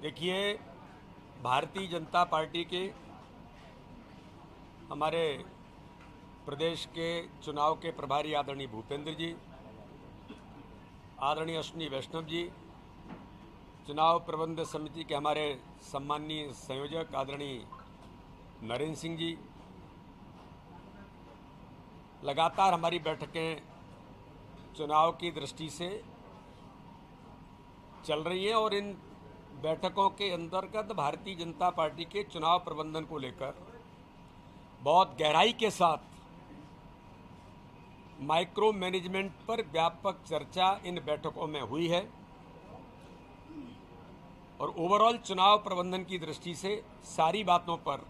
देखिए, भारतीय जनता पार्टी के हमारे प्रदेश के चुनाव के प्रभारी आदरणीय भूपेंद्र जी, आदरणीय अश्विनी वैष्णव जी, चुनाव प्रबंध समिति के हमारे सम्माननीय संयोजक आदरणीय नरेंद्र सिंह जी, लगातार हमारी बैठकें चुनाव की दृष्टि से चल रही हैं और इन बैठकों के अंतर्गत भारतीय जनता पार्टी के चुनाव प्रबंधन को लेकर बहुत गहराई के साथ माइक्रो मैनेजमेंट पर व्यापक चर्चा इन बैठकों में हुई है और ओवरऑल चुनाव प्रबंधन की दृष्टि से सारी बातों पर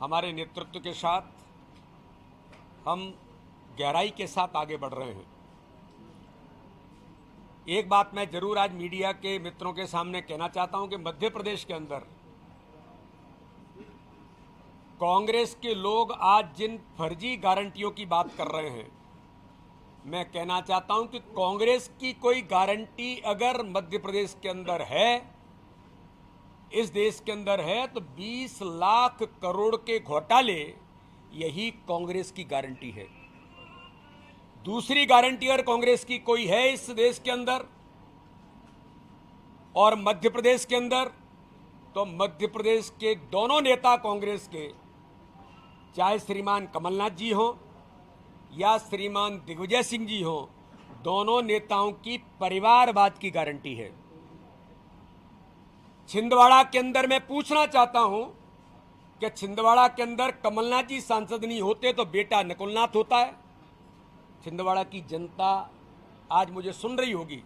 हमारे नेतृत्व के साथ हम गहराई के साथ आगे बढ़ रहे हैं। एक बात मैं जरूर आज मीडिया के मित्रों के सामने कहना चाहता हूं कि मध्य प्रदेश के अंदर कांग्रेस के लोग आज जिन फर्जी गारंटियों की बात कर रहे हैं, मैं कहना चाहता हूं कि कांग्रेस की कोई गारंटी अगर मध्य प्रदेश के अंदर है, इस देश के अंदर है, तो 20 लाख करोड़ के घोटाले यही कांग्रेस की गारंटी है। दूसरी गारंटी अगर कांग्रेस की कोई है इस देश के अंदर और मध्य प्रदेश के अंदर, तो मध्य प्रदेश के दोनों नेता कांग्रेस के, चाहे श्रीमान कमलनाथ जी हों या श्रीमान दिग्विजय सिंह जी हों, दोनों नेताओं की परिवारवाद की गारंटी है। छिंदवाड़ा के अंदर मैं पूछना चाहता हूं कि छिंदवाड़ा के अंदर कमलनाथ जी सांसद नहीं होते तो बेटा नकुलनाथ होता है। छिंदवाड़ा की जनता आज मुझे सुन रही होगी,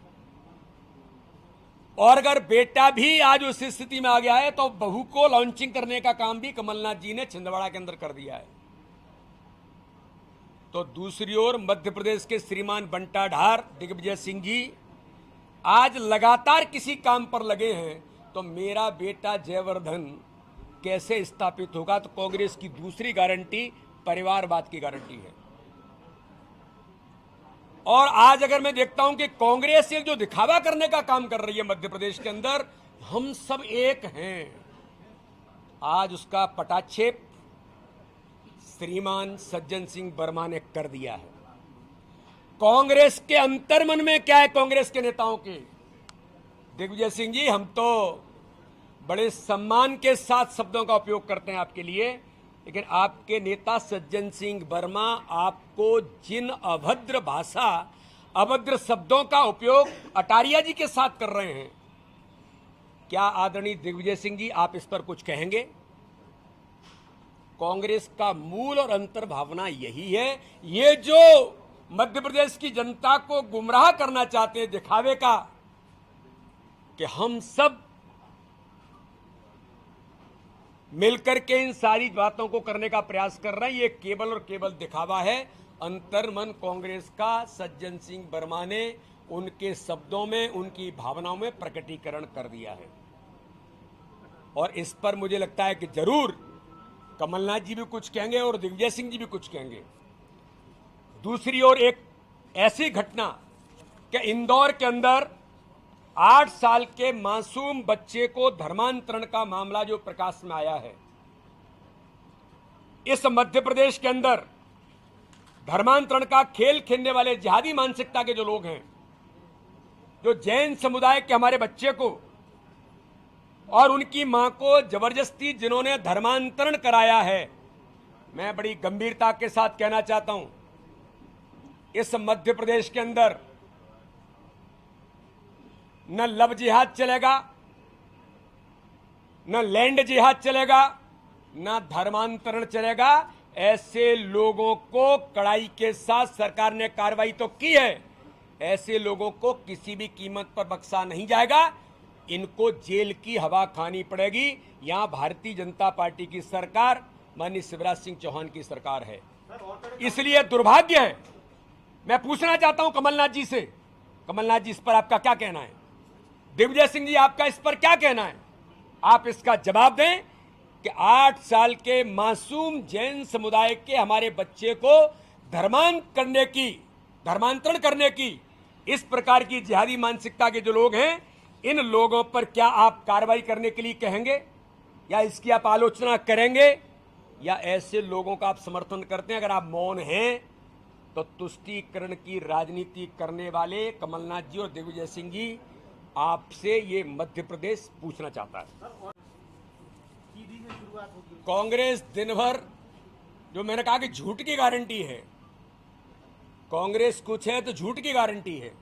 और अगर बेटा भी आज उस स्थिति में आ गया है तो बहू को लॉन्चिंग करने का काम भी कमलनाथ जी ने छिंदवाड़ा के अंदर कर दिया है। तो दूसरी ओर मध्य प्रदेश के श्रीमान बंटा ढार, दिग्विजय सिंह जी आज लगातार किसी काम पर लगे हैं, तो मेरा बेटा जयवर्धन कैसे स्थापित होगा? तो कांग्रेस की दूसरी गारंटी परिवारवाद की गारंटी है। और आज अगर मैं देखता हूं कि कांग्रेस एक जो दिखावा करने का काम कर रही है मध्य प्रदेश के अंदर, हम सब एक हैं, आज उसका पटाक्षेप श्रीमान सज्जन सिंह वर्मा ने कर दिया है। कांग्रेस के अंतर्मन में क्या है कांग्रेस के नेताओं के? दिग्विजय सिंह जी, हम तो बड़े सम्मान के साथ शब्दों का उपयोग करते हैं आपके लिए, लेकिन आपके नेता सज्जन सिंह वर्मा आपको जिन अभद्र भाषा, अभद्र शब्दों का उपयोग अटारिया जी के साथ कर रहे हैं, क्या आदरणीय दिग्विजय सिंह जी आप इस पर कुछ कहेंगे? कांग्रेस का मूल और अंतर भावना यही है। ये जो मध्य प्रदेश की जनता को गुमराह करना चाहते हैं दिखावे का कि हम सब मिलकर के इन सारी बातों को करने का प्रयास कर रहे हैं, ये केवल और केवल दिखावा है। अंतर्मन कांग्रेस का सज्जन सिंह वर्मा ने उनके शब्दों में, उनकी भावनाओं में प्रकटीकरण कर दिया है और इस पर मुझे लगता है कि जरूर कमलनाथ जी भी कुछ कहेंगे और दिग्विजय सिंह जी भी कुछ कहेंगे। दूसरी ओर एक ऐसी घटना कि इंदौर के अंदर 8 साल के मासूम बच्चे को धर्मांतरण का मामला जो प्रकाश में आया है, इस मध्य प्रदेश के अंदर धर्मांतरण का खेल खेलने वाले जिहादी मानसिकता के जो लोग हैं, जो जैन समुदाय के हमारे बच्चे को और उनकी मां को जबरदस्ती जिन्होंने धर्मांतरण कराया है, मैं बड़ी गंभीरता के साथ कहना चाहता हूं, इस मध्य प्रदेश के अंदर न लव जिहाद चलेगा, न लैंड जिहाद चलेगा, न धर्मांतरण चलेगा। ऐसे लोगों को कड़ाई के साथ सरकार ने कार्रवाई तो की है, ऐसे लोगों को किसी भी कीमत पर बख्शा नहीं जाएगा। इनको जेल की हवा खानी पड़ेगी। यहां भारतीय जनता पार्टी की सरकार, माननीय शिवराज सिंह चौहान की सरकार है। इसलिए दुर्भाग्य है। मैं पूछना चाहता हूं कमलनाथ जी से, कमलनाथ जी इस पर आपका क्या कहना है? दिग्विजय सिंह जी आपका इस पर क्या कहना है? आप इसका जवाब दें कि 8 साल के मासूम जैन समुदाय के हमारे बच्चे को धर्मांतरण करने की इस प्रकार की जिहादी मानसिकता के जो लोग हैं, इन लोगों पर क्या आप कार्रवाई करने के लिए कहेंगे या इसकी आप आलोचना करेंगे या ऐसे लोगों का आप समर्थन करते हैं? अगर आप मौन हैं तो तुष्टीकरण की राजनीति करने वाले कमलनाथ जी और दिग्विजय सिंह जी आपसे ये मध्य प्रदेश पूछना चाहता है। कांग्रेस दिन भर जो मैंने कहा कि झूठ की गारंटी है, कांग्रेस कुछ है तो झूठ की गारंटी है।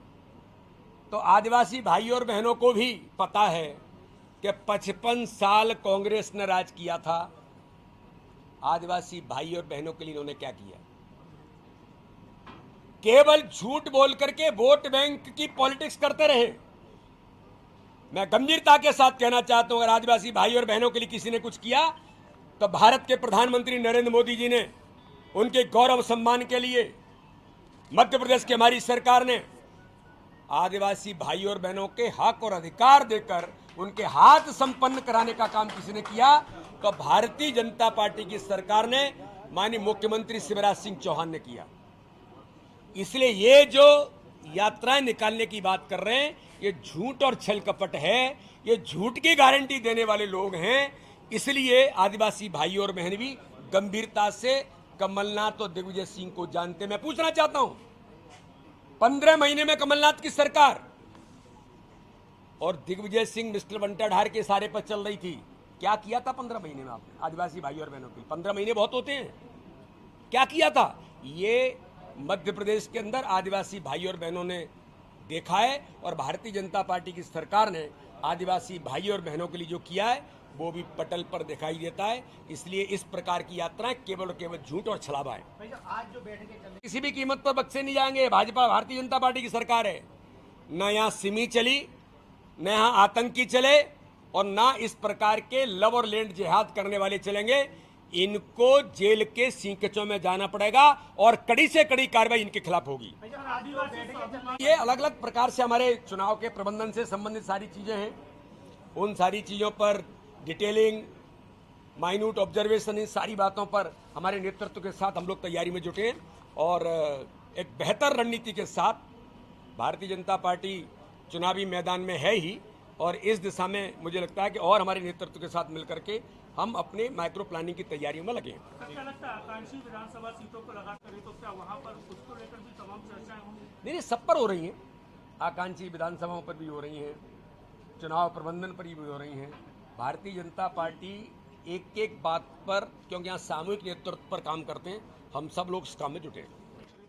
तो आदिवासी भाई और बहनों को भी पता है कि 55 साल कांग्रेस ने राज किया था। आदिवासी भाई और बहनों के लिए इन्होंने क्या किया? केवल झूठ बोल करके वोट बैंक की पॉलिटिक्स करते रहे। मैं गंभीरता के साथ कहना चाहता हूं, अगर आदिवासी भाई और बहनों के लिए किसी ने कुछ किया तो भारत के प्रधानमंत्री नरेंद्र मोदी जी ने उनके गौरव सम्मान के लिए, मध्य प्रदेश की हमारी सरकार ने आदिवासी भाई और बहनों के हक और अधिकार देकर उनके हाथ संपन्न कराने का काम किसी ने किया तो भारतीय जनता पार्टी की सरकार ने, माननीय मुख्यमंत्री शिवराज सिंह चौहान ने किया। इसलिए ये जो यात्राएं निकालने की बात कर रहे हैं, ये झूठ और छल कपट है, ये झूठ की गारंटी देने वाले लोग हैं। इसलिए आदिवासी भाई और बहन भी गंभीरता से कमलनाथ और दिग्विजय सिंह को जानते। मैं पूछना चाहता हूं, 15 महीने में कमलनाथ की सरकार और दिग्विजय सिंह मिस्टर बंटाढार के इशारे पर चल रही थी, क्या किया था 15 महीने में आपने आदिवासी भाई और बहनों के लिए? 15 महीने बहुत होते हैं, क्या किया था? ये मध्य प्रदेश के अंदर आदिवासी भाई और बहनों ने देखा है और भारतीय जनता पार्टी की सरकार ने आदिवासी भाई और बहनों के लिए जो किया है वो भी पटल पर दिखाई देता है। इसलिए इस प्रकार की यात्राएं केवल और केवल झूठ और छलावा है। आज जो बैठकें किसी भी कीमत पर बक्से नहीं जाएंगे। भाजपा भारतीय जनता पार्टी की सरकार है, न यहाँ सिमी चली, न यहाँ आतंकी चले और न इस प्रकार के लव और लैंड जिहाद करने वाले चलेंगे। इनको जेल के सींकचों में जाना पड़ेगा और कड़ी से कड़ी कार्रवाई इनके खिलाफ होगी। ये अलग अलग प्रकार से हमारे चुनाव के प्रबंधन से संबंधित सारी चीजें हैं, उन सारी चीजों पर डिटेलिंग, माइन्यूट ऑब्जर्वेशन, इन सारी बातों पर हमारे नेतृत्व के साथ हम लोग तैयारी में जुटे हैं और एक बेहतर रणनीति के साथ भारतीय जनता पार्टी चुनावी मैदान में है ही और इस दिशा में मुझे लगता है कि और हमारे नेतृत्व के साथ मिलकर के हम अपने माइक्रो प्लानिंग की तैयारियों में लगे हैं। क्या लगता है आकांक्षी विधानसभा सीटों को लगा करें तो क्या वहां पर उसको लेकर भी तमाम चर्चाएं होंगी? नहीं, सब पर हो रही हैं, आकांक्षी विधानसभाओं पर भी हो रही हैं, चुनाव प्रबंधन पर भी हो रही हैं। भारतीय जनता पार्टी एक एक बात पर, क्योंकि यहाँ सामूहिक नेतृत्व पर काम करते हैं, हम सब लोग इस काम में जुटे हैं।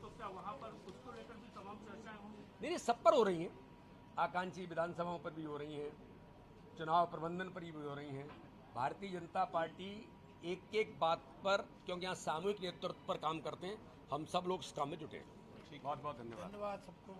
तो क्या वहां पर उसको लेकर भी तमाम चर्चाएं होंगी? नहीं, सब पर हो रही हैं, आकांक्षी विधानसभाओं पर भी हो रही हैं, चुनाव प्रबंधन पर भी हो रही हैं। भारतीय जनता पार्टी एक एक बात पर, क्योंकि यहाँ सामूहिक नेतृत्व पर काम करते हैं, हम सब लोग इस काम में जुटे हैं। बहुत बहुत धन्यवाद। धन्यवाद सबको।